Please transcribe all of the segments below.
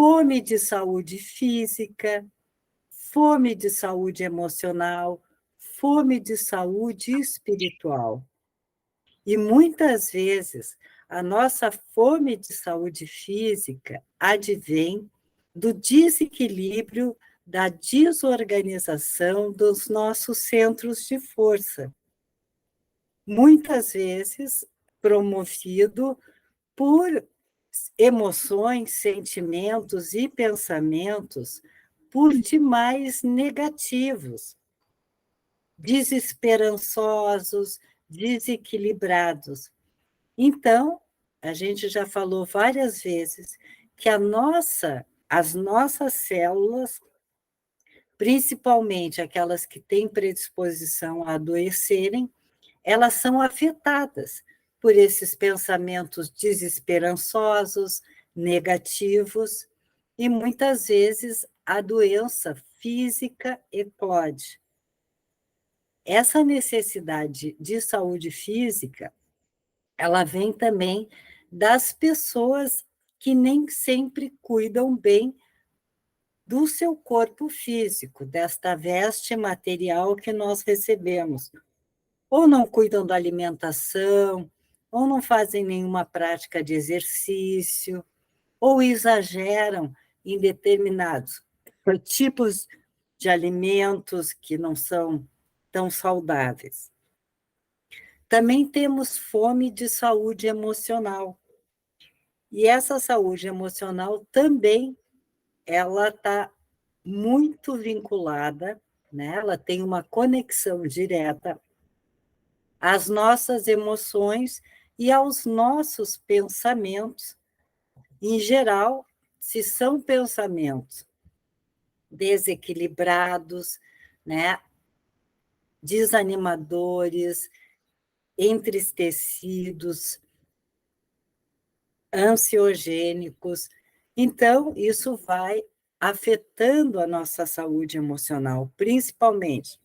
fome de saúde física, fome de saúde emocional, fome de saúde espiritual. E muitas vezes a nossa fome de saúde física advém do desequilíbrio, da desorganização dos nossos centros de força. Muitas vezes promovido por emoções, sentimentos e pensamentos por demais negativos, desesperançosos, desequilibrados. Então, a gente já falou várias vezes que as nossas células, principalmente aquelas que têm predisposição a adoecerem, elas são afetadas por esses pensamentos desesperançosos, negativos, e muitas vezes a doença física eclode. Essa necessidade de saúde física, ela vem também das pessoas que nem sempre cuidam bem do seu corpo físico, desta veste material que nós recebemos. Ou não cuidam da alimentação, ou não fazem nenhuma prática de exercício, ou exageram em determinados tipos de alimentos que não são tão saudáveis. Também temos fome de saúde emocional. E essa saúde emocional também ela está muito vinculada, né? Ela tem uma conexão direta às nossas emoções e aos nossos pensamentos. Em geral, se são pensamentos desequilibrados, né? Desanimadores, entristecidos, ansiogênicos. Então, isso vai afetando a nossa saúde emocional, principalmente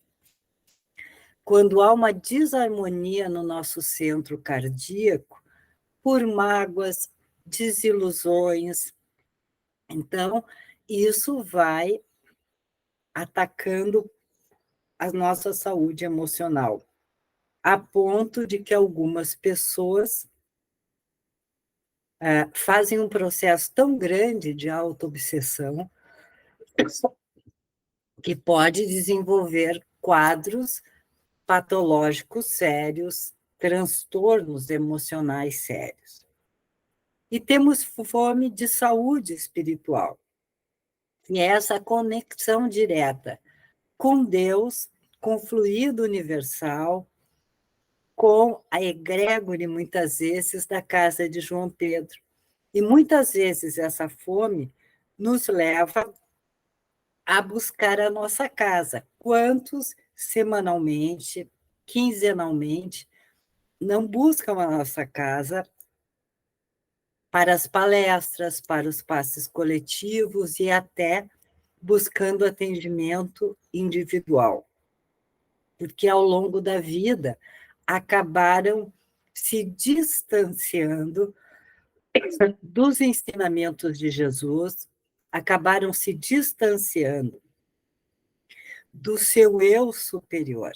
quando há uma desarmonia no nosso centro cardíaco, por mágoas, desilusões. Então, isso vai atacando a nossa saúde emocional, a ponto de que algumas pessoas fazem um processo tão grande de autoobsessão que pode desenvolver quadros patológicos sérios, transtornos emocionais sérios. E temos fome de saúde espiritual, que é essa conexão direta com Deus, com o fluido universal, com a egrégore, muitas vezes, da casa de João Pedro. E muitas vezes essa fome nos leva a buscar a nossa casa. Quantos semanalmente, quinzenalmente, não buscam a nossa casa para as palestras, para os passes coletivos e até buscando atendimento individual? Porque ao longo da vida acabaram se distanciando dos ensinamentos de Jesus, acabaram se distanciando do seu eu superior.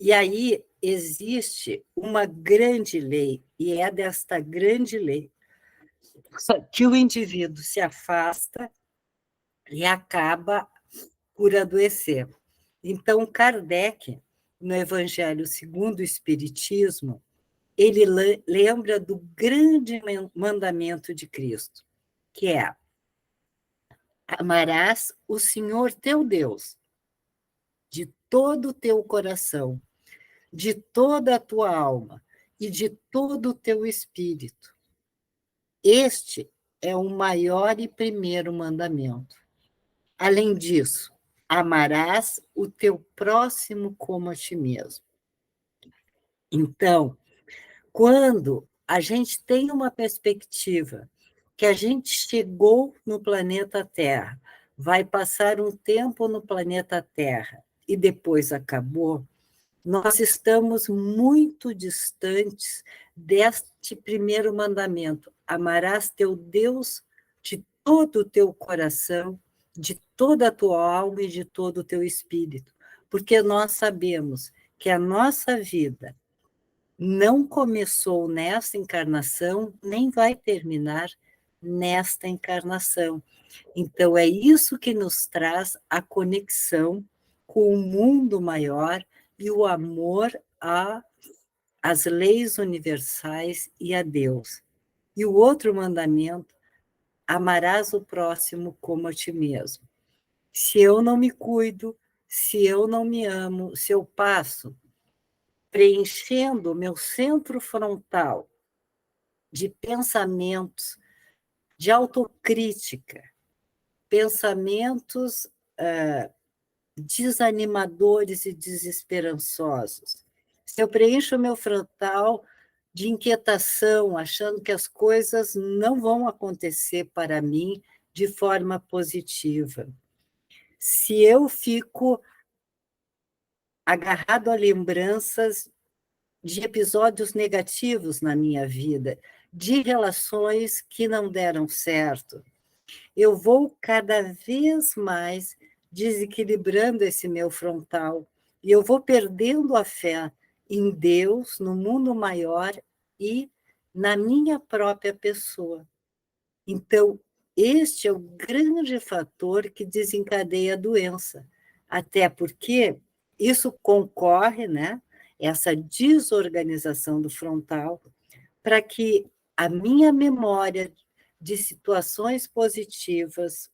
E aí existe uma grande lei, e é desta grande lei que o indivíduo se afasta e acaba por adoecer. Então, Kardec, no Evangelho segundo o Espiritismo, ele lembra do grande mandamento de Cristo, que é: amarás o Senhor teu Deus de todo o teu coração, de toda a tua alma e de todo o teu espírito. Este é o maior e primeiro mandamento. Além disso, amarás o teu próximo como a ti mesmo. Então, quando a gente tem uma perspectiva que a gente chegou no planeta Terra, vai passar um tempo no planeta Terra e depois acabou, Nós estamos muito distantes deste primeiro mandamento: amarás teu Deus de todo o teu coração, de toda a tua alma e de todo o teu espírito, porque nós sabemos que a nossa vida não começou nesta encarnação, nem vai terminar nesta encarnação. Então, é isso que nos traz a conexão com o mundo maior e o amor às leis universais e a Deus. E o outro mandamento: amarás o próximo como a ti mesmo. Se eu não me cuido, se eu não me amo, se eu passo preenchendo o meu centro frontal de pensamentos de autocrítica, pensamentos desanimadores e desesperançosos. Se eu preencho o meu frontal de inquietação, achando que as coisas não vão acontecer para mim de forma positiva. Se eu fico agarrado a lembranças de episódios negativos na minha vida, de relações que não deram certo, eu vou cada vez mais desequilibrando esse meu frontal e eu vou perdendo a fé em Deus, no mundo maior e na minha própria pessoa. Então, este é o grande fator que desencadeia a doença, até porque isso concorre, né, essa desorganização do frontal, para que a minha memória de situações positivas,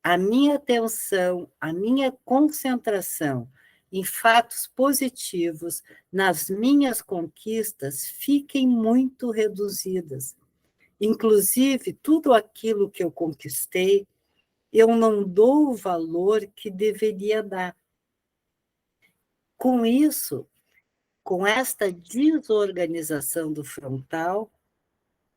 a minha atenção, a minha concentração em fatos positivos, nas minhas conquistas, fiquem muito reduzidas. Inclusive, tudo aquilo que eu conquistei, eu não dou o valor que deveria dar. Com isso, com esta desorganização do frontal,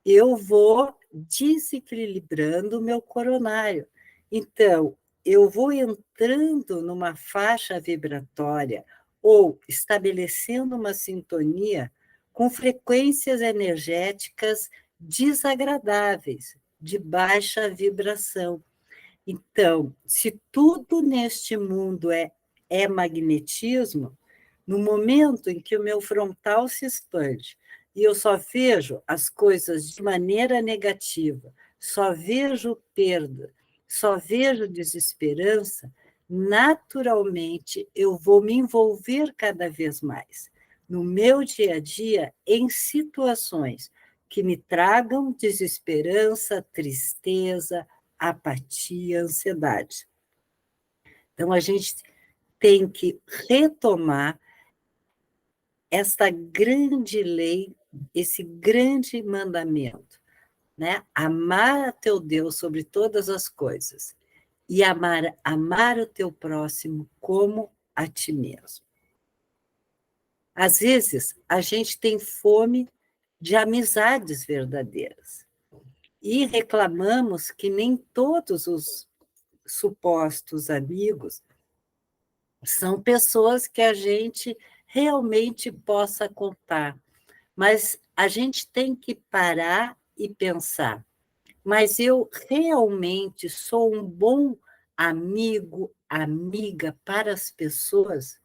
eu vou desequilibrando o meu coronário. Então, eu vou entrando numa faixa vibratória ou estabelecendo uma sintonia com frequências energéticas desagradáveis, de baixa vibração. Então, se tudo neste mundo é magnetismo, no momento em que o meu frontal se expande e eu só vejo as coisas de maneira negativa, só vejo perda, só vejo desesperança, naturalmente eu vou me envolver cada vez mais no meu dia a dia em situações que me tragam desesperança, tristeza, apatia, ansiedade. Então, a gente tem que retomar esta grande lei, esse grande mandamento, né? Amar a teu Deus sobre todas as coisas e amar o teu próximo como a ti mesmo. Às vezes, a gente tem fome de amizades verdadeiras e reclamamos que nem todos os supostos amigos são pessoas que a gente realmente possa contar. Mas a gente tem que parar e pensar: mas eu realmente sou um bom amigo, amiga para as pessoas?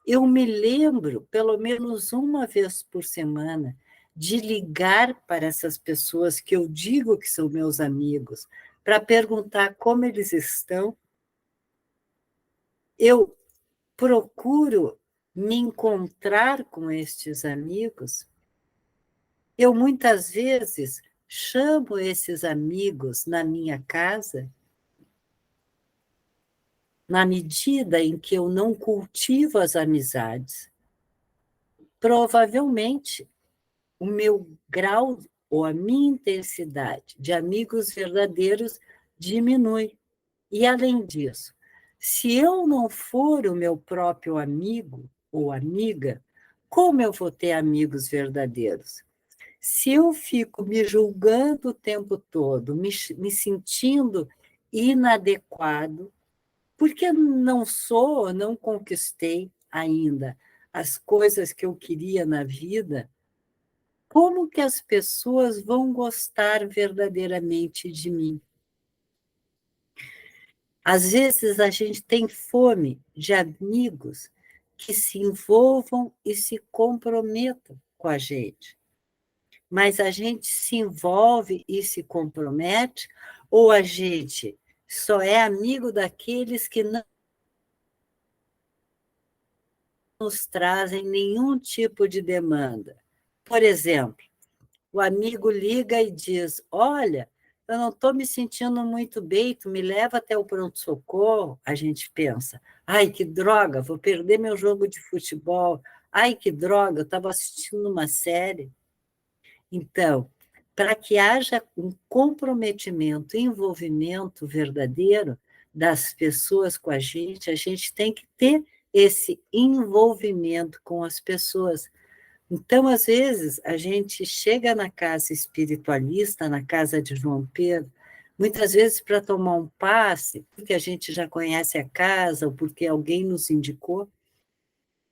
Eu me lembro, pelo menos uma vez por semana, de ligar para essas pessoas que eu digo que são meus amigos, para perguntar como eles estão. Eu procuro me encontrar com estes amigos. Eu, muitas vezes, chamo esses amigos na minha casa, na medida em que eu não cultivo as amizades. Provavelmente, o meu grau ou a minha intensidade de amigos verdadeiros diminui. E, além disso, se eu não for o meu próprio amigo ou amiga, como eu vou ter amigos verdadeiros? Se eu fico me julgando o tempo todo, me sentindo inadequado, porque não sou, não conquistei ainda as coisas que eu queria na vida, como que as pessoas vão gostar verdadeiramente de mim? Às vezes a gente tem fome de amigos que se envolvam e se comprometam com a gente. Mas a gente se envolve e se compromete, ou a gente só é amigo daqueles que não nos trazem nenhum tipo de demanda? Por exemplo, o amigo liga e diz: olha, eu não estou me sentindo muito bem, tu me leva até o pronto-socorro. A gente pensa: ai, que droga, vou perder meu jogo de futebol. Ai, que droga, eu estava assistindo uma série. Então, para que haja um comprometimento, envolvimento verdadeiro das pessoas com a gente tem que ter esse envolvimento com as pessoas. Então, às vezes, a gente chega na casa espiritualista, na casa de João Pedro, muitas vezes para tomar um passe, porque a gente já conhece a casa ou porque alguém nos indicou,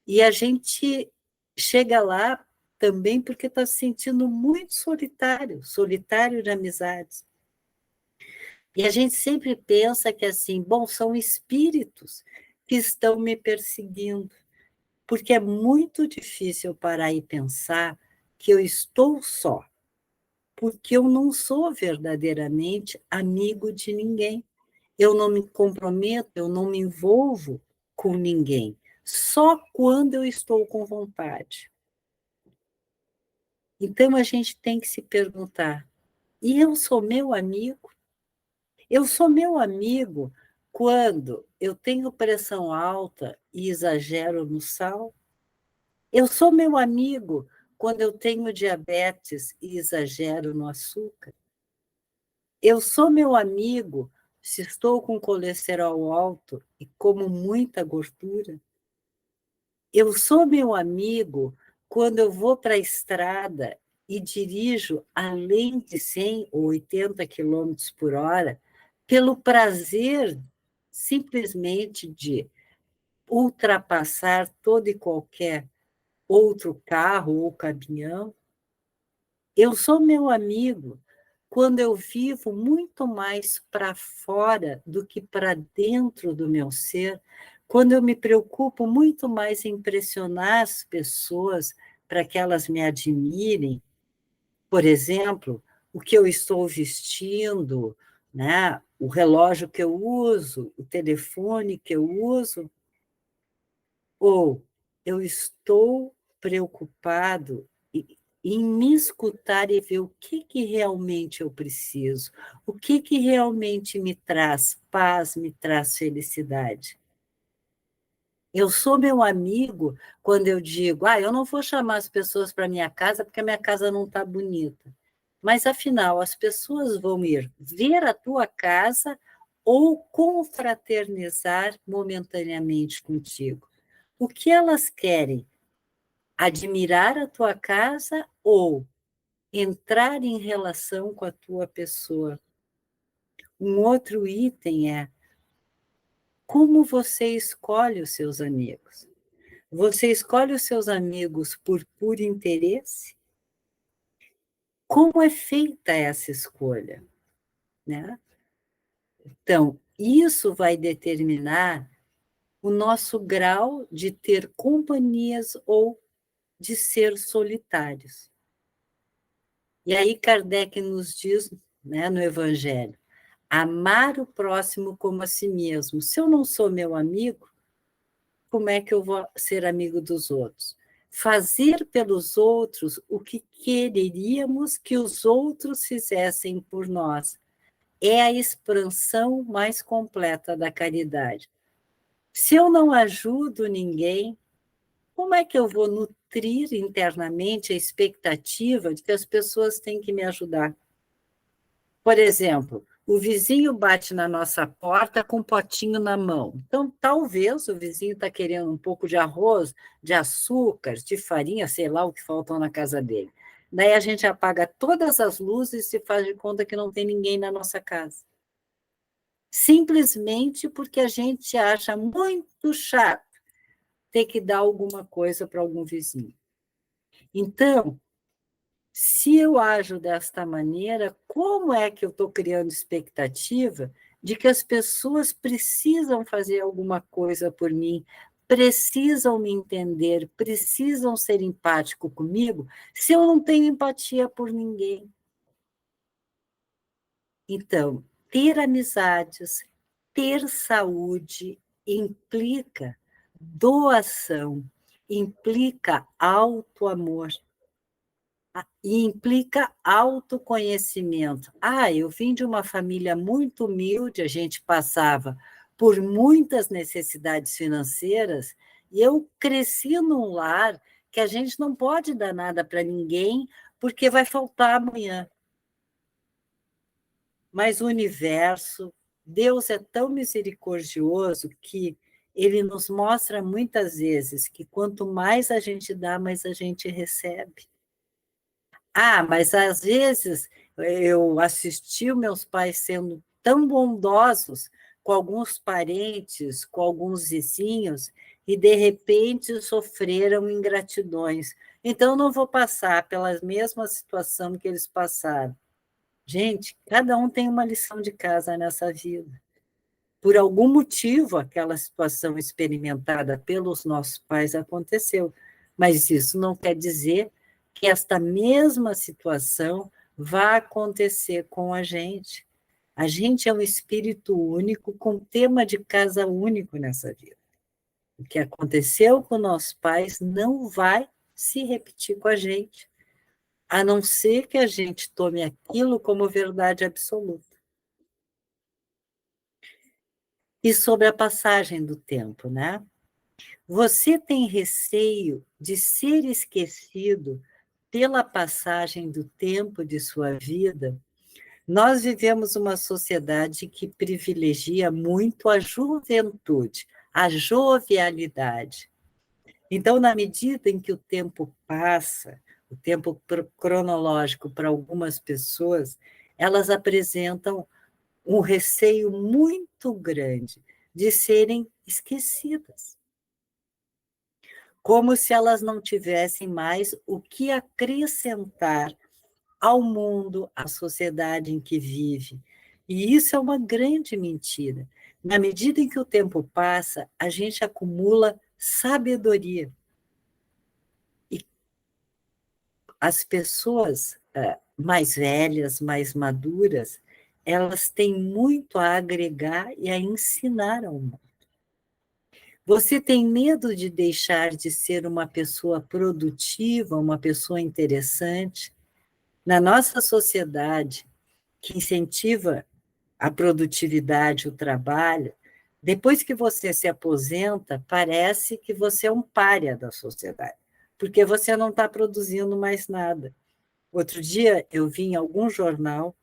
e a gente chega lá também porque está se sentindo muito solitário, solitário de amizades. E a gente sempre pensa que, assim, bom, são espíritos que estão me perseguindo, porque é muito difícil parar e pensar que eu estou só, porque eu não sou verdadeiramente amigo de ninguém. Eu não me comprometo, eu não me envolvo com ninguém, só quando eu estou com vontade. Então a gente tem que se perguntar: e eu sou meu amigo? Eu sou meu amigo quando eu tenho pressão alta e exagero no sal? Eu sou meu amigo quando eu tenho diabetes e exagero no açúcar? Eu sou meu amigo se estou com colesterol alto e como muita gordura? Eu sou meu amigo quando eu vou para a estrada e dirijo além de 100 ou 80 quilômetros por hora, pelo prazer simplesmente de ultrapassar todo e qualquer outro carro ou caminhão? Eu sou meu amigo quando eu vivo muito mais para fora do que para dentro do meu ser, quando eu me preocupo muito mais em impressionar as pessoas para que elas me admirem, por exemplo, o que eu estou vestindo, né? O relógio que eu uso, o telefone que eu uso, ou eu estou preocupado em me escutar e ver o que realmente eu preciso, o que realmente me traz paz, me traz felicidade. Eu sou meu amigo quando eu digo: eu não vou chamar as pessoas para minha casa porque a minha casa não está bonita. Mas, afinal, as pessoas vão ir ver a tua casa ou confraternizar momentaneamente contigo. O que elas querem? Admirar a tua casa ou entrar em relação com a tua pessoa? Um outro item é como você escolhe os seus amigos. Você escolhe os seus amigos por puro interesse? Como é feita essa escolha, né? Então, isso vai determinar o nosso grau de ter companhias ou de ser solitários. E aí Kardec nos diz, né, no Evangelho: amar o próximo como a si mesmo. Se eu não sou meu amigo, como é que eu vou ser amigo dos outros? Fazer pelos outros o que quereríamos que os outros fizessem por nós. É a expansão mais completa da caridade. Se eu não ajudo ninguém, como é que eu vou nutrir internamente a expectativa de que as pessoas têm que me ajudar? Por exemplo, o vizinho bate na nossa porta com um potinho na mão. Então, talvez o vizinho está querendo um pouco de arroz, de açúcar, de farinha, sei lá o que faltou na casa dele. Daí a gente apaga todas as luzes e faz de conta que não tem ninguém na nossa casa. Simplesmente porque a gente acha muito chato ter que dar alguma coisa para algum vizinho. Então, se eu ajo desta maneira, como é que eu estou criando expectativa de que as pessoas precisam fazer alguma coisa por mim, precisam me entender, precisam ser empático comigo, se eu não tenho empatia por ninguém? Então, ter amizades, ter saúde implica doação, implica auto-amor. E implica autoconhecimento. Eu vim de uma família muito humilde, a gente passava por muitas necessidades financeiras, e eu cresci num lar que a gente não pode dar nada para ninguém, porque vai faltar amanhã. Mas o universo, Deus é tão misericordioso que ele nos mostra muitas vezes que quanto mais a gente dá, mais a gente recebe. Mas às vezes eu assisti os meus pais sendo tão bondosos com alguns parentes, com alguns vizinhos, e de repente sofreram ingratidões. Então, não vou passar pela mesma situação que eles passaram. Gente, cada um tem uma lição de casa nessa vida. Por algum motivo, aquela situação experimentada pelos nossos pais aconteceu, mas isso não quer dizer que esta mesma situação vai acontecer com a gente. A gente é um espírito único com tema de casa único nessa vida. O que aconteceu com nossos pais não vai se repetir com a gente, a não ser que a gente tome aquilo como verdade absoluta. E sobre a passagem do tempo, né? Você tem receio de ser esquecido pela passagem do tempo de sua vida? Nós vivemos uma sociedade que privilegia muito a juventude, a jovialidade. Então, na medida em que o tempo passa, o tempo cronológico para algumas pessoas, elas apresentam um receio muito grande de serem esquecidas, como se elas não tivessem mais o que acrescentar ao mundo, à sociedade em que vive. E isso é uma grande mentira. Na medida em que o tempo passa, a gente acumula sabedoria. E as pessoas mais velhas, mais maduras, elas têm muito a agregar e a ensinar ao mundo. Você tem medo de deixar de ser uma pessoa produtiva, uma pessoa interessante? Na nossa sociedade, que incentiva a produtividade, o trabalho, depois que você se aposenta, parece que você é um pária da sociedade, porque você não está produzindo mais nada. Outro dia eu vi em algum jornal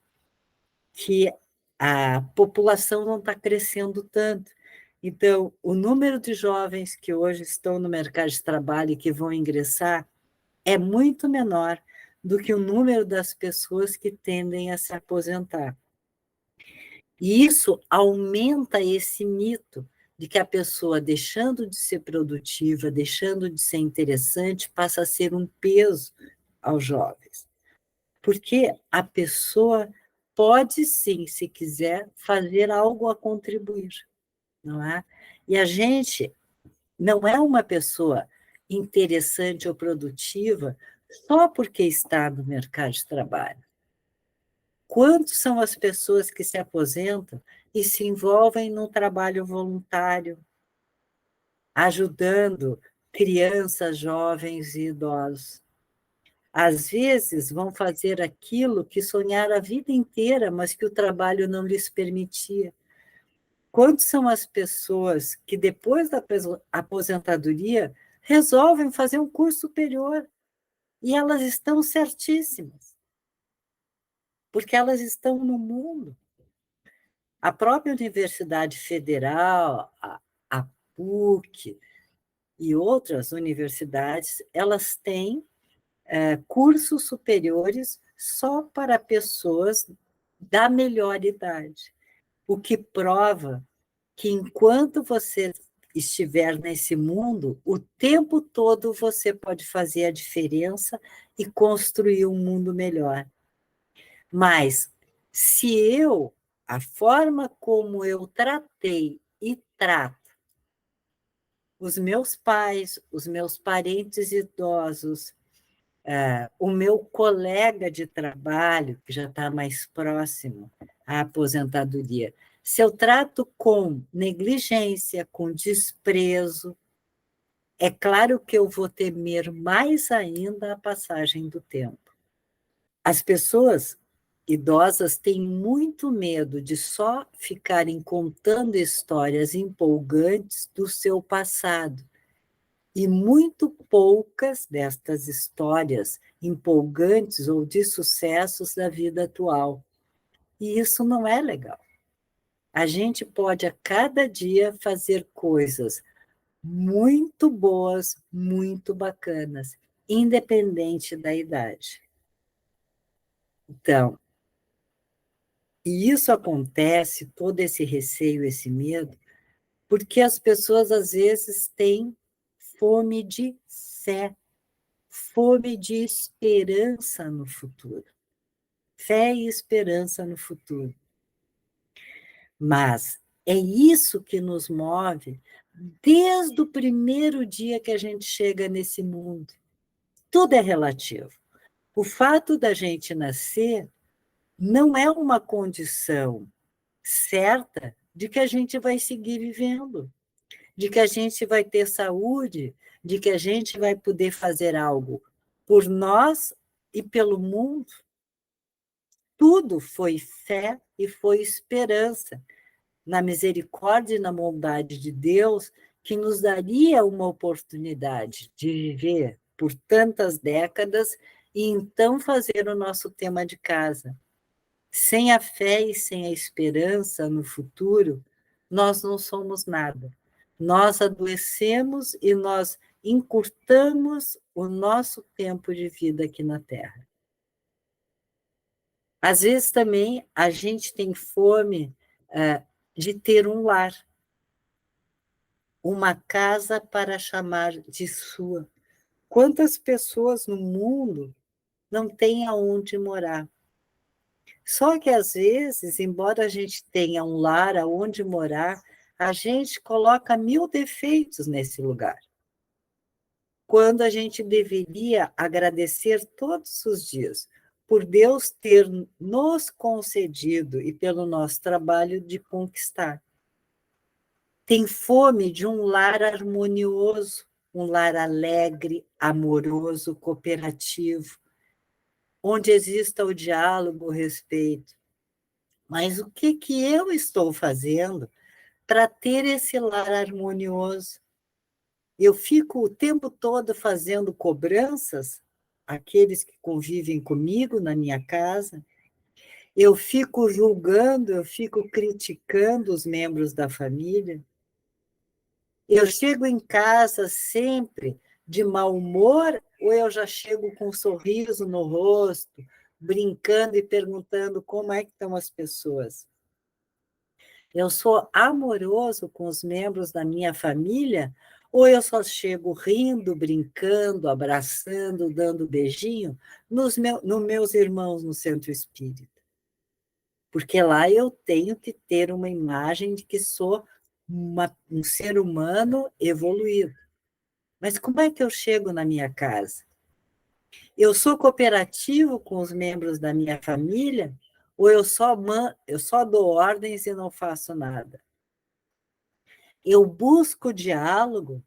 que a população não está crescendo tanto. Então, o número de jovens que hoje estão no mercado de trabalho e que vão ingressar é muito menor do que o número das pessoas que tendem a se aposentar. E isso aumenta esse mito de que a pessoa, deixando de ser produtiva, deixando de ser interessante, passa a ser um peso aos jovens. Porque a pessoa pode sim, se quiser, fazer algo a contribuir, não é? E a gente não é uma pessoa interessante ou produtiva só porque está no mercado de trabalho. Quantos são as pessoas que se aposentam e se envolvem num trabalho voluntário, ajudando crianças, jovens e idosos? Às vezes vão fazer aquilo que sonharam a vida inteira, mas que o trabalho não lhes permitia. Quantas são as pessoas que, depois da aposentadoria, resolvem fazer um curso superior e elas estão certíssimas, porque elas estão no mundo. A própria Universidade Federal, a PUC e outras universidades, elas têm cursos superiores só para pessoas da melhor idade, o que prova que enquanto você estiver nesse mundo, o tempo todo você pode fazer a diferença e construir um mundo melhor. Mas se a forma como eu tratei e trato os meus pais, os meus parentes idosos, o meu colega de trabalho, que já está mais próximo à aposentadoria, se eu trato com negligência, com desprezo, é claro que eu vou temer mais ainda a passagem do tempo. As pessoas idosas têm muito medo de só ficarem contando histórias empolgantes do seu passado. E muito poucas destas histórias empolgantes ou de sucessos da vida atual. E isso não é legal. A gente pode, a cada dia, fazer coisas muito boas, muito bacanas, independente da idade. Então, e isso acontece, todo esse receio, esse medo, porque as pessoas, às vezes, têm fome de fé, fome de esperança no futuro. Fé e esperança no futuro. Mas é isso que nos move desde o primeiro dia que a gente chega nesse mundo. Tudo é relativo. O fato da gente nascer não é uma condição certa de que a gente vai seguir vivendo, de que a gente vai ter saúde, de que a gente vai poder fazer algo por nós e pelo mundo. Tudo foi fé e foi esperança na misericórdia e na bondade de Deus, que nos daria uma oportunidade de viver por tantas décadas e então fazer o nosso tema de casa. Sem a fé e sem a esperança no futuro, nós não somos nada. Nós adoecemos e nós encurtamos o nosso tempo de vida aqui na Terra. Às vezes também a gente tem fome de ter um lar, uma casa para chamar de sua. Quantas pessoas no mundo não têm aonde morar? Só que, às vezes, embora a gente tenha um lar aonde morar, a gente coloca 1000 defeitos nesse lugar. Quando a gente deveria agradecer todos os dias por Deus ter nos concedido e pelo nosso trabalho de conquistar. Tem fome de um lar harmonioso, um lar alegre, amoroso, cooperativo, onde exista o diálogo, o respeito. Mas o que eu estou fazendo para ter esse lar harmonioso? Eu fico o tempo todo fazendo cobranças àqueles que convivem comigo na minha casa, eu fico julgando, eu fico criticando os membros da família. Eu chego em casa sempre de mau humor ou eu já chego com um sorriso no rosto, brincando e perguntando como é que estão as pessoas? Eu sou amoroso com os membros da minha família ou eu só chego rindo, brincando, abraçando, dando beijinho nos meus irmãos no centro espírita? Porque lá eu tenho que ter uma imagem de que sou um ser humano evoluído. Mas como é que eu chego na minha casa? Eu sou cooperativo com os membros da minha família ou eu só dou ordens e não faço nada? Eu busco diálogo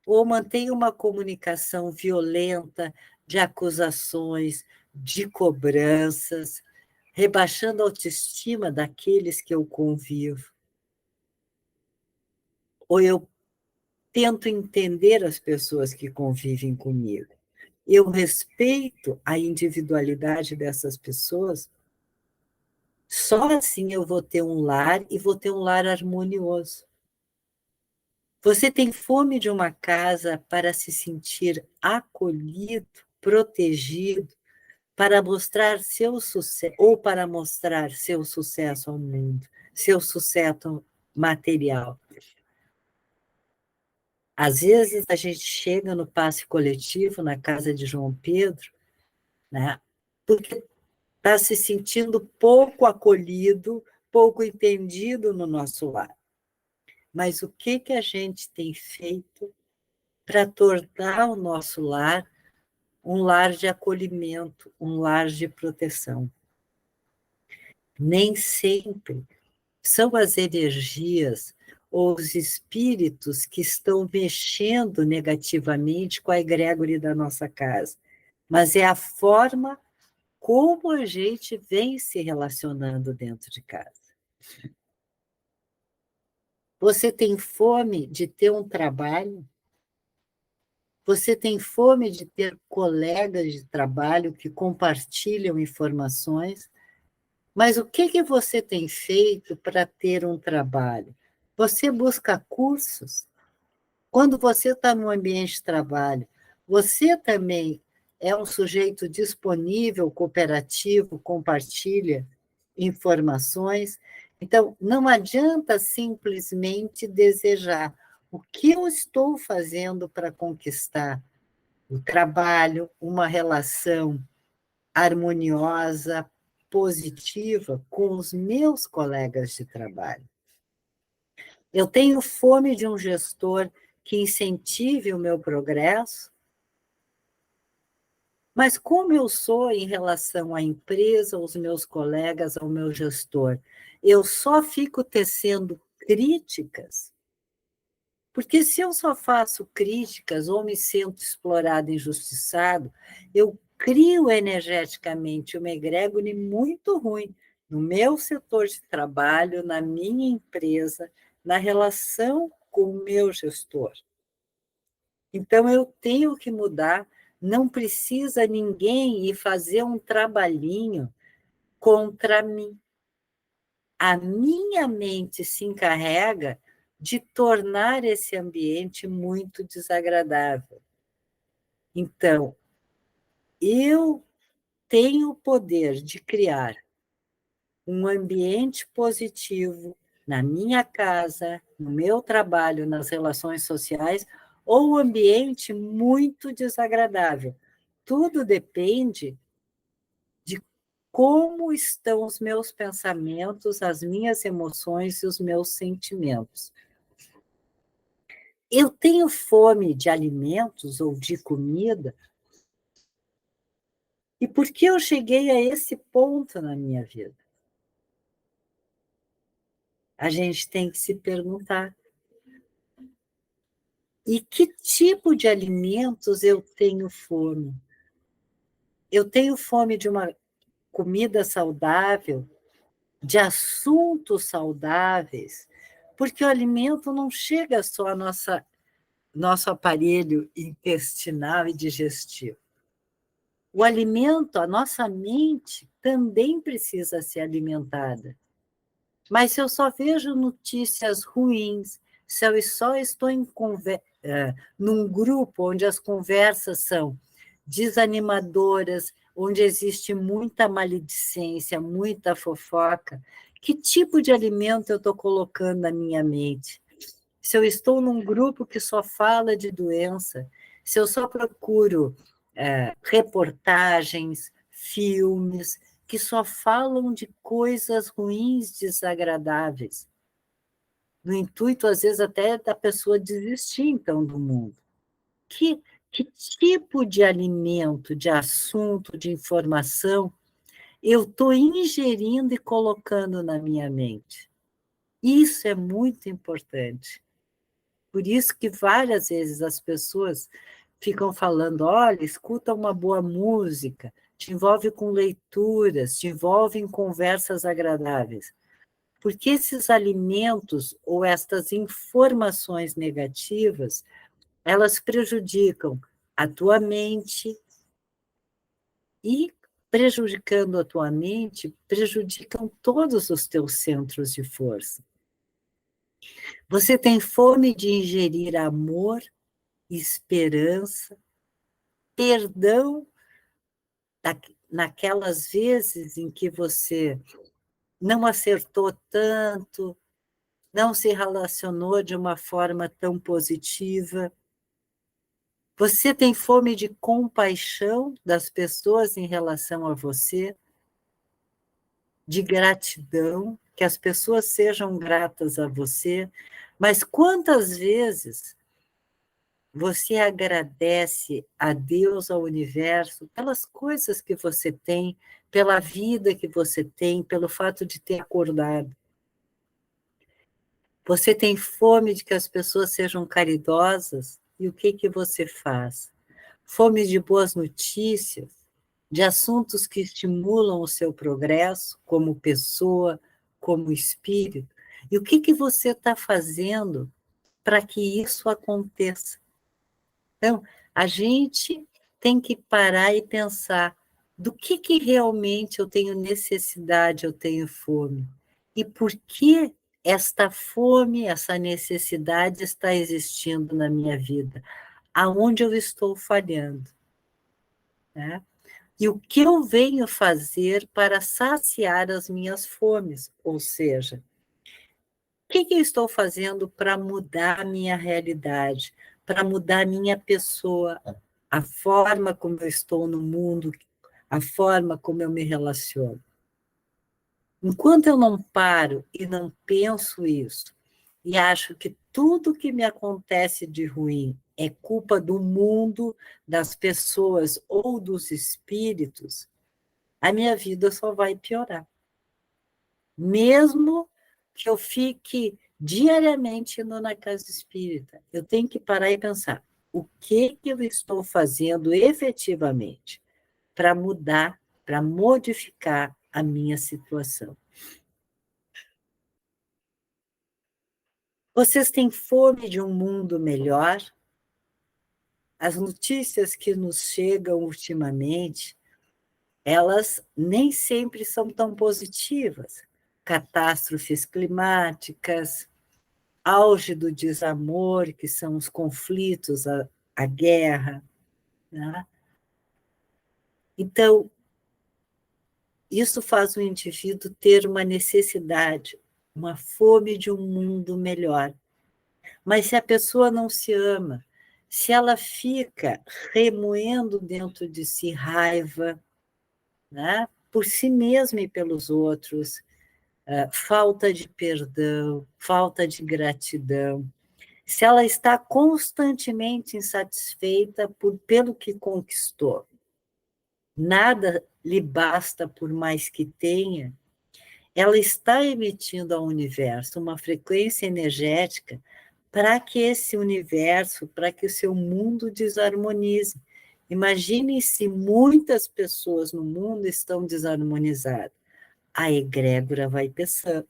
ou mantenho uma comunicação violenta de acusações, de cobranças, rebaixando a autoestima daqueles que eu convivo? Ou eu tento entender as pessoas que convivem comigo? Eu respeito a individualidade dessas pessoas? Só assim eu vou ter um lar e vou ter um lar harmonioso. Você tem fome de uma casa para se sentir acolhido, protegido, para mostrar seu sucesso, ou para mostrar seu sucesso ao mundo, seu sucesso material. Às vezes a gente chega no passe coletivo, na casa de João Pedro, né? Porque está se sentindo pouco acolhido, pouco entendido no nosso lar. Mas o que a gente tem feito para tornar o nosso lar um lar de acolhimento, um lar de proteção? Nem sempre são as energias ou os espíritos que estão mexendo negativamente com a egrégore da nossa casa, mas é a forma como a gente vem se relacionando dentro de casa. Você tem fome de ter um trabalho? Você tem fome de ter colegas de trabalho que compartilham informações? Mas o que você tem feito para ter um trabalho? Você busca cursos? Quando você está no ambiente de trabalho, você também é um sujeito disponível, cooperativo, compartilha informações. Então, não adianta simplesmente desejar. O que eu estou fazendo para conquistar o trabalho, uma relação harmoniosa, positiva com os meus colegas de trabalho? Eu tenho fome de um gestor que incentive o meu progresso, mas como eu sou em relação à empresa, aos meus colegas, ao meu gestor? Eu só fico tecendo críticas, porque se eu só faço críticas ou me sinto explorado, injustiçado, eu crio energeticamente uma egrégore muito ruim no meu setor de trabalho, na minha empresa, na relação com o meu gestor. Então, eu tenho que mudar, não precisa ninguém ir fazer um trabalhinho contra mim. A minha mente se encarrega de tornar esse ambiente muito desagradável. Então, eu tenho o poder de criar um ambiente positivo na minha casa, no meu trabalho, nas relações sociais, ou um ambiente muito desagradável. Tudo depende de como estão os meus pensamentos, as minhas emoções e os meus sentimentos. Eu tenho fome de alimentos ou de comida, e por que eu cheguei a esse ponto na minha vida? A gente tem que se perguntar: e que tipo de alimentos eu tenho fome? Eu tenho fome de uma comida saudável, de assuntos saudáveis, porque o alimento não chega só ao nosso aparelho intestinal e digestivo. O alimento, a nossa mente, também precisa ser alimentada. Mas se eu só vejo notícias ruins, se eu só estou num grupo onde as conversas são desanimadoras, onde existe muita maledicência, muita fofoca, que tipo de alimento eu estou colocando na minha mente? Se eu estou num grupo que só fala de doença, se eu só procuro reportagens, filmes, que só falam de coisas ruins, desagradáveis, no intuito, às vezes, até da pessoa desistir, então, do mundo. Que, que tipo de alimento, de assunto, de informação eu estou ingerindo e colocando na minha mente? Isso é muito importante. Por isso que várias vezes as pessoas ficam falando: olha, escuta uma boa música, te envolve com leituras, te envolve em conversas agradáveis. Porque esses alimentos ou estas informações negativas, elas prejudicam a tua mente e, prejudicando a tua mente, prejudicam todos os teus centros de força. Você tem fome de ingerir amor, esperança, perdão naquelas vezes em que você não acertou tanto, não se relacionou de uma forma tão positiva. Você tem fome de compaixão das pessoas em relação a você, de gratidão, que as pessoas sejam gratas a você, mas quantas vezes você agradece a Deus, ao universo, pelas coisas que você tem, pela vida que você tem, pelo fato de ter acordado? Você tem fome de que as pessoas sejam caridosas, e o que você faz? Fome de boas notícias, de assuntos que estimulam o seu progresso como pessoa, como espírito. E o que você está fazendo para que isso aconteça? Então, a gente tem que parar e pensar do que realmente eu tenho necessidade, eu tenho fome. E por que esta fome, essa necessidade está existindo na minha vida? Aonde eu estou falhando? Né? E o que eu venho fazer para saciar as minhas fomes? Ou seja, o que eu estou fazendo para mudar a minha realidade, para mudar a minha pessoa, a forma como eu estou no mundo, a forma como eu me relaciono? Enquanto eu não paro e não penso isso, e acho que tudo que me acontece de ruim é culpa do mundo, das pessoas ou dos espíritos, a minha vida só vai piorar. Mesmo que eu fique diariamente indo na casa espírita, eu tenho que parar e pensar, o que eu estou fazendo efetivamente para mudar, para modificar a minha situação? Vocês têm fome de um mundo melhor? As notícias que nos chegam ultimamente, elas nem sempre são tão positivas. Catástrofes climáticas, auge do desamor, que são os conflitos, a guerra. Né? Então, isso faz o indivíduo ter uma necessidade, uma fome de um mundo melhor. Mas se a pessoa não se ama, se ela fica remoendo dentro de si raiva, né, por si mesma e pelos outros, falta de perdão, falta de gratidão, se ela está constantemente insatisfeita pelo que conquistou, nada lhe basta por mais que tenha, ela está emitindo ao universo uma frequência energética para que esse universo, para que o seu mundo desarmonize. Imaginem se muitas pessoas no mundo estão desarmonizadas. A egrégora vai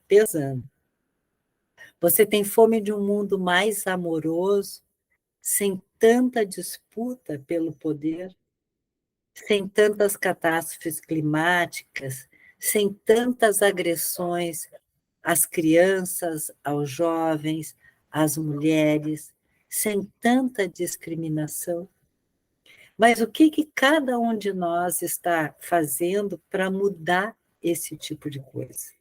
pesando. Você tem fome de um mundo mais amoroso, sem tanta disputa pelo poder, sem tantas catástrofes climáticas, sem tantas agressões às crianças, aos jovens, às mulheres, sem tanta discriminação. Mas o que cada um de nós está fazendo para mudar esse tipo de coisa?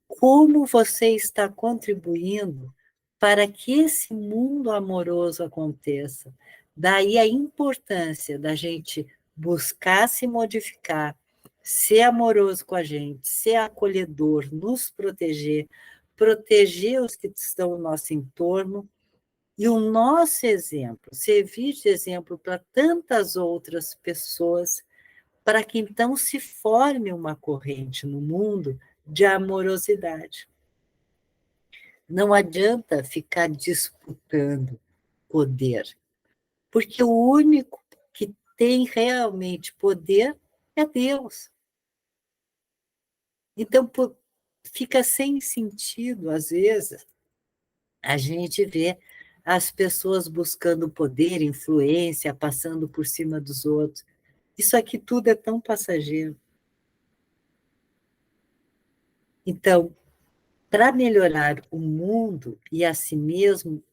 Como você está contribuindo para que esse mundo amoroso aconteça? Daí a importância da gente buscar se modificar, ser amoroso com a gente, ser acolhedor, nos proteger, proteger os que estão no nosso entorno, e o nosso exemplo, servir de exemplo para tantas outras pessoas, para que então se forme uma corrente no mundo de amorosidade. Não adianta ficar disputando poder, porque o único que tem realmente poder é Deus. Então, fica sem sentido, às vezes, a gente vê as pessoas buscando poder, influência, passando por cima dos outros. Isso aqui tudo é tão passageiro. Então, para melhorar o mundo e a si mesmo,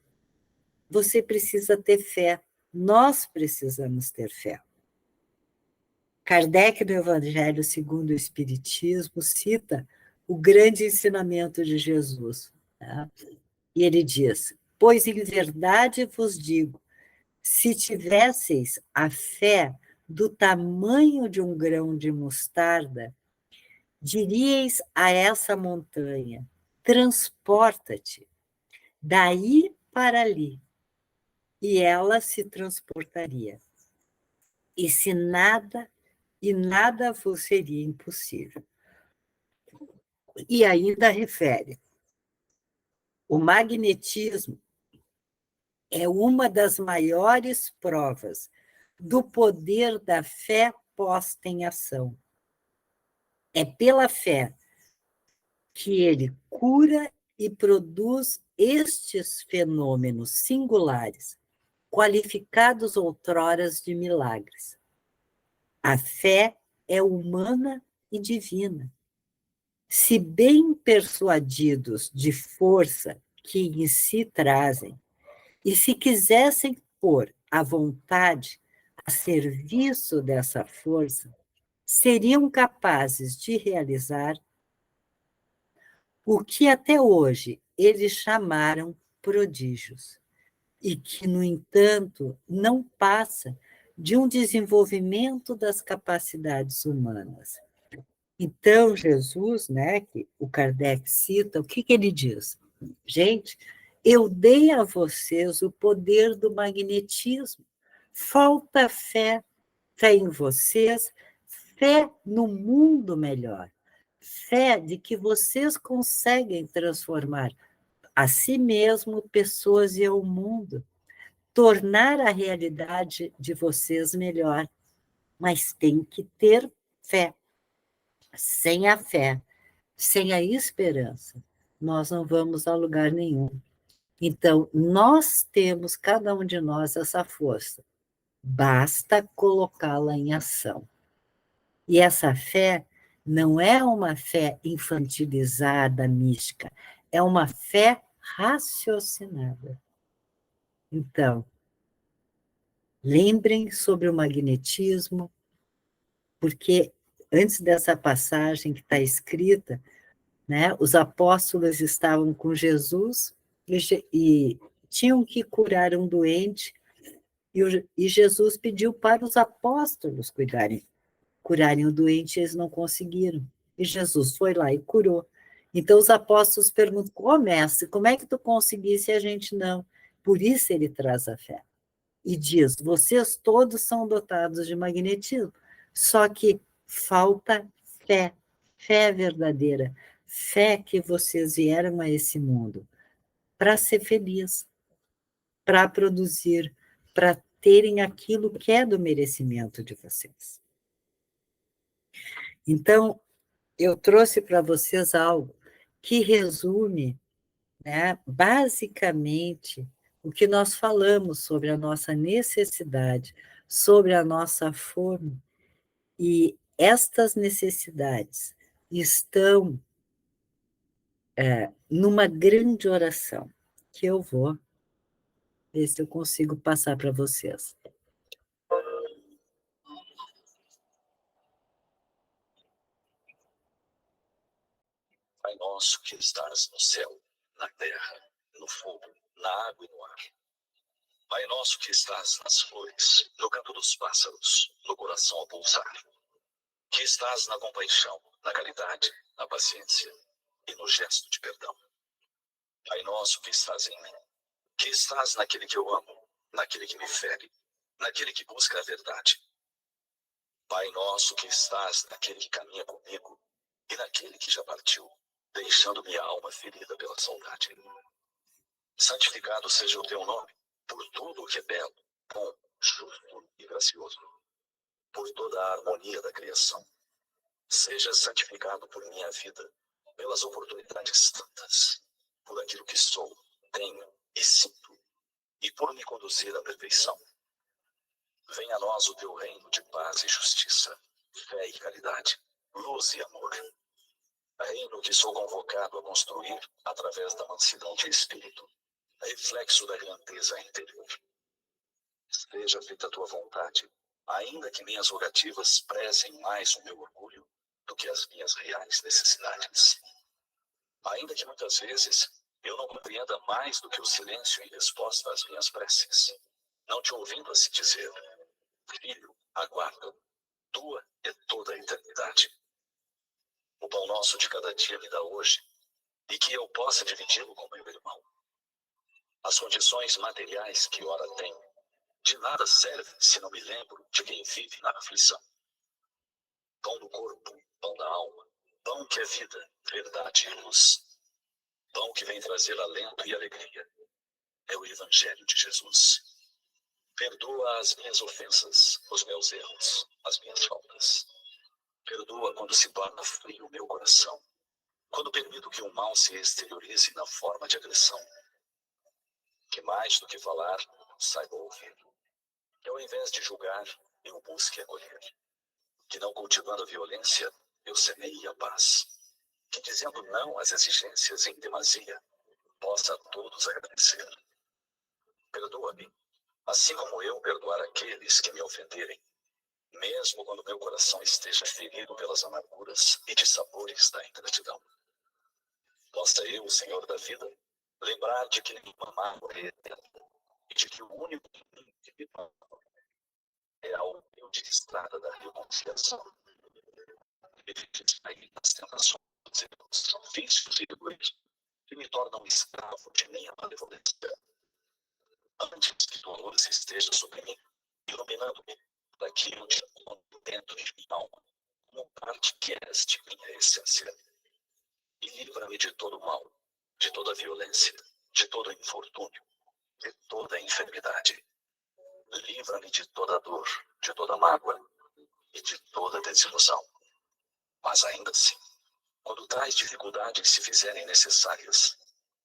você precisa ter fé. Nós precisamos ter fé. Kardec, no Evangelho segundo o Espiritismo, cita o grande ensinamento de Jesus, né? E ele diz: pois em verdade vos digo, se tivesseis a fé do tamanho de um grão de mostarda, diríeis a essa montanha: transporta-te daí para ali, e ela se transportaria. E nada vos seria impossível. E ainda refere: o magnetismo é uma das maiores provas do poder da fé posta em ação. É pela fé que ele cura e produz estes fenômenos singulares, qualificados outroras de milagres. A fé é humana e divina. Se bem persuadidos de força que em si trazem, e se quisessem pôr a vontade a serviço dessa força, seriam capazes de realizar o que até hoje eles chamaram prodígios, e que, no entanto, não passa de um desenvolvimento das capacidades humanas. Então, Jesus, né, que o Kardec cita, o que ele diz? Gente, eu dei a vocês o poder do magnetismo. Falta fé, fé em vocês, fé no mundo melhor, fé de que vocês conseguem transformar a si mesmo, pessoas e o mundo, tornar a realidade de vocês melhor, mas tem que ter fé. Sem a fé, sem a esperança, nós não vamos a lugar nenhum. Então, nós temos, cada um de nós, essa força. Basta colocá-la em ação. E essa fé não é uma fé infantilizada, mística, é uma fé raciocinada. Então, lembrem sobre o magnetismo, porque antes dessa passagem que está escrita, né, os apóstolos estavam com Jesus e tinham que curar um doente, e Jesus pediu para os apóstolos curarem o doente, e eles não conseguiram. E Jesus foi lá e curou. Então os apóstolos perguntam: "Ô, mestre, como é que tu conseguisse e a gente não?" Por isso ele traz a fé. E diz: vocês todos são dotados de magnetismo, só que falta fé, fé verdadeira, fé que vocês vieram a esse mundo para ser feliz, para produzir, para terem aquilo que é do merecimento de vocês. Então, eu trouxe para vocês algo que resume, né, basicamente, o que nós falamos sobre a nossa necessidade, sobre a nossa fome. E estas necessidades estão numa grande oração, que eu vou ver se eu consigo passar para vocês. Pai nosso que estás no céu, na terra, no fogo, na água e no ar. Pai nosso que estás nas flores, no canto dos pássaros, no coração a pulsar. Que estás na compaixão, na caridade, na paciência e no gesto de perdão. Pai nosso que estás em mim, que estás naquele que eu amo, naquele que me fere, naquele que busca a verdade. Pai nosso que estás naquele que caminha comigo e naquele que já partiu, deixando minha alma ferida pela saudade. Santificado seja o teu nome, por tudo o que é belo, bom, justo e gracioso, por toda a harmonia da criação. Seja santificado por minha vida, pelas oportunidades tantas, por aquilo que sou, tenho e sinto, e por me conduzir à perfeição. Venha a nós o teu reino de paz e justiça, fé e caridade, luz e amor. Reino que sou convocado a construir através da mansidão de espírito, reflexo da grandeza interior. Seja feita a tua vontade, ainda que minhas rogativas prezem mais o meu orgulho do que as minhas reais necessidades. Ainda que muitas vezes eu não compreenda mais do que o silêncio em resposta às minhas preces, não te ouvindo assim dizer: filho, aguarda, tua é toda a eternidade. O pão nosso de cada dia me dá hoje, e que eu possa dividi-lo com meu irmão. As condições materiais que ora tenho, de nada servem se não me lembro de quem vive na aflição. Pão do corpo, pão da alma, pão que é vida, verdade e luz. Pão que vem trazer alento e alegria. É o Evangelho de Jesus. Perdoa as minhas ofensas, os meus erros, as minhas faltas. Perdoa quando se torna frio o meu coração, quando permito que o mal se exteriorize na forma de agressão. Que mais do que falar, saiba ouvir. Que ao invés de julgar, eu busque acolher. Que não cultivando a violência, eu semeie a paz. Que dizendo não às exigências em demasia, possa a todos agradecer. Perdoa-me, assim como eu perdoar aqueles que me ofenderem, mesmo quando meu coração esteja ferido pelas amarguras e dissabores da ingratidão. Possa eu, Senhor da vida, lembrar de que nenhuma mágoa é eterna e de que o único caminho que me manda é a humilde estrada da reconciliação. Me distrair das tentações e dos vícios e egoísmos que me tornam escravo de minha malevolência. Antes que tua luz esteja sobre mim, iluminando-me para que eu te encontro dentro de minha alma, como parte que és de minha essência. E livra-me de todo o mal, de toda a violência, de todo infortúnio, de toda a enfermidade. Livra-me de toda a dor, de toda a mágoa e de toda a desilusão. Mas ainda assim, quando tais dificuldades se fizerem necessárias,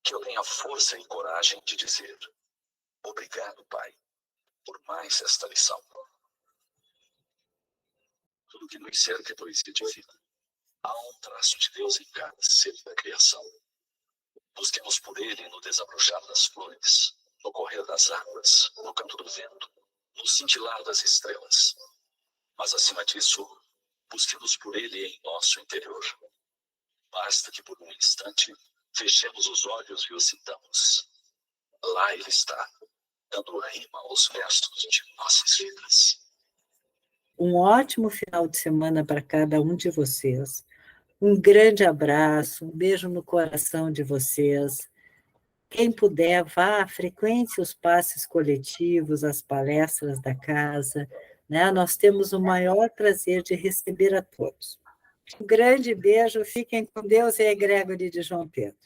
que eu tenha força e coragem de dizer: obrigado, Pai, por mais esta lição. Tudo que nos cerca é poesia divina. Há um traço de Deus em cada ser da criação. Busquemos por ele no desabrochar das flores, no correr das águas, no canto do vento, no cintilar das estrelas. Mas, acima disso, busquemos por ele em nosso interior. Basta que por um instante fechemos os olhos e o sintamos. Lá ele está, dando rima aos versos de nossas vidas. Um ótimo final de semana para cada um de vocês. Um grande abraço, um beijo no coração de vocês. Quem puder, vá, frequente os passes coletivos, as palestras da casa, né? Nós temos o maior prazer de receber a todos. Um grande beijo, fiquem com Deus e a egrégora de João Pedro.